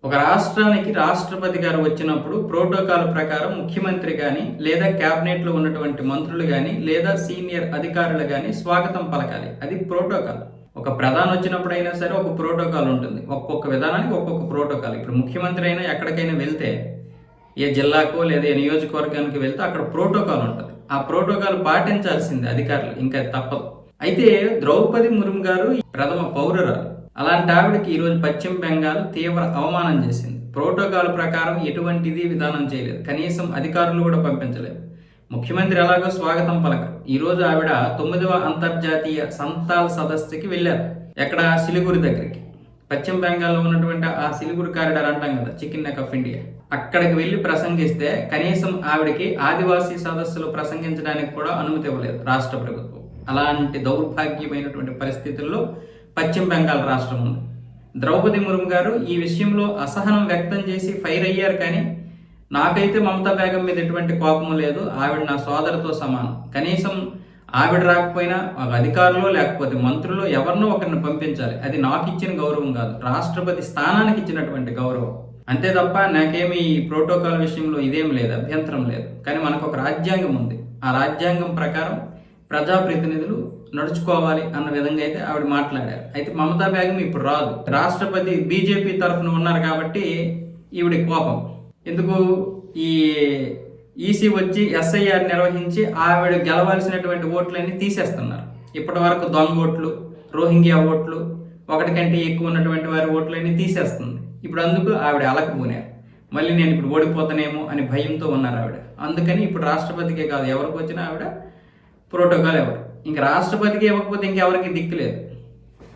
ఒక రాష్ట్రానికి రాష్ట్రపతి గారు వచ్చినప్పుడు ప్రోటోకాల్ ప్రకారం ముఖ్యమంత్రి కానీ లేదా క్యాబినెట్లో ఉన్నటువంటి మంత్రులు కానీ లేదా సీనియర్ అధికారులు కానీ స్వాగతం పలకాలి. అది ప్రోటోకాల్. ఒక ప్రధాని వచ్చినప్పుడు అయినా సరే ఒక ప్రోటోకాల్ ఉంటుంది. ఒక్కొక్క విధానానికి ఒక్కొక్క ప్రోటోకాల్. ఇప్పుడు ముఖ్యమంత్రి అయినా ఎక్కడికైనా వెళ్తే ఏ జిల్లాకో లేదా ఏ నియోజకవర్గానికి వెళ్తే అక్కడ ప్రోటోకాల్ ఉంటుంది. ఆ ప్రోటోకాల్ పాటించాల్సిందే అధికారులు, ఇంకా తప్పదు. అయితే ద్రౌపది ముర్ము గారు ప్రథమ పౌరురాలు. అలాంటి ఆవిడకి ఈరోజు పశ్చిమ బెంగాల్ తీవ్ర అవమానం చేసింది. ప్రోటోకాల్ ప్రకారం ఎటువంటిది విధానం చేయలేదు, కనీసం అధికారులు కూడా పంపించలేదు. ముఖ్యమంత్రి ఎలాగో స్వాగతం పలకరు. ఈరోజు ఆవిడ 9వ అంతర్జాతీయ సంతాల్ సదస్సుకి వెళ్ళారు. ఎక్కడ? సిలిగురి దగ్గరికి. పశ్చిమ బెంగాల్లో ఉన్నటువంటి ఆ సిలిగురి కారిడార్ అంటాం కదా, చికెన్ నెక్ ఆఫ్ ఇండియా, అక్కడికి వెళ్ళి ప్రసంగిస్తే కనీసం ఆవిడకి ఆదివాసీ సదస్సులు ప్రసంగించడానికి కూడా అనుమతి ఇవ్వలేదు రాష్ట్ర ప్రభుత్వం. అలాంటి దౌర్భాగ్యమైనటువంటి పరిస్థితుల్లో పశ్చిమ బెంగాల్ రాష్ట్రం ఉంది. ద్రౌపది ముర్ము గారు ఈ విషయంలో అసహనం వ్యక్తం చేసి ఫైర్ అయ్యారు. కానీ నాకైతే మమతా బేగం మీద ఎటువంటి కోపం లేదు. ఆవిడ నా సోదరితో సమానం. కనీసం ఆవిడ రాకపోయినా ఒక అధికారులు లేకపోతే మంత్రులు ఎవరినో ఒకరిని పంపించాలి. అది నాకు ఇచ్చిన గౌరవం కాదు, రాష్ట్రపతి స్థానానికి ఇచ్చినటువంటి గౌరవం. అంతే తప్ప నాకేమి ఈ ప్రోటోకాల్ విషయంలో ఇదేం లేదు, అభ్యంతరం లేదు. కానీ మనకు ఒక రాజ్యాంగం ఉంది. ఆ రాజ్యాంగం ప్రకారం ప్రజాప్రతినిధులు నడుచుకోవాలి అన్న విధంగా అయితే ఆవిడ మాట్లాడారు. అయితే మమతా బేగం ఇప్పుడు రాదు. రాష్ట్రపతి బీజేపీ తరఫున ఉన్నారు కాబట్టి ఈవిడి కోపం. ఎందుకు? ఈ ఈసీ వచ్చి ఎస్ఐఆర్ నిర్వహించి ఆవిడ గెలవాల్సినటువంటి ఓట్లన్నీ తీసేస్తున్నారు. ఇప్పటి వరకు దొంగ ఓట్లు, రోహింగ్యా ఓట్లు, ఒకటి కంటే ఎక్కువ ఉన్నటువంటి వారి ఓట్లన్నీ తీసేస్తుంది. ఇప్పుడు అందుకు ఆవిడ అలకపోనారు. మళ్ళీ నేను ఇప్పుడు ఓడిపోతానేమో అని భయంతో ఉన్నారు ఆవిడ. అందుకని ఇప్పుడు రాష్ట్రపతికే కాదు, ఎవరికి వచ్చినా ఆవిడ ప్రోటోకాల్ ఎవరు. ఇంక రాష్ట్రపతికి ఇవ్వకపోతే ఇంకెవరికి దిక్కు లేదు.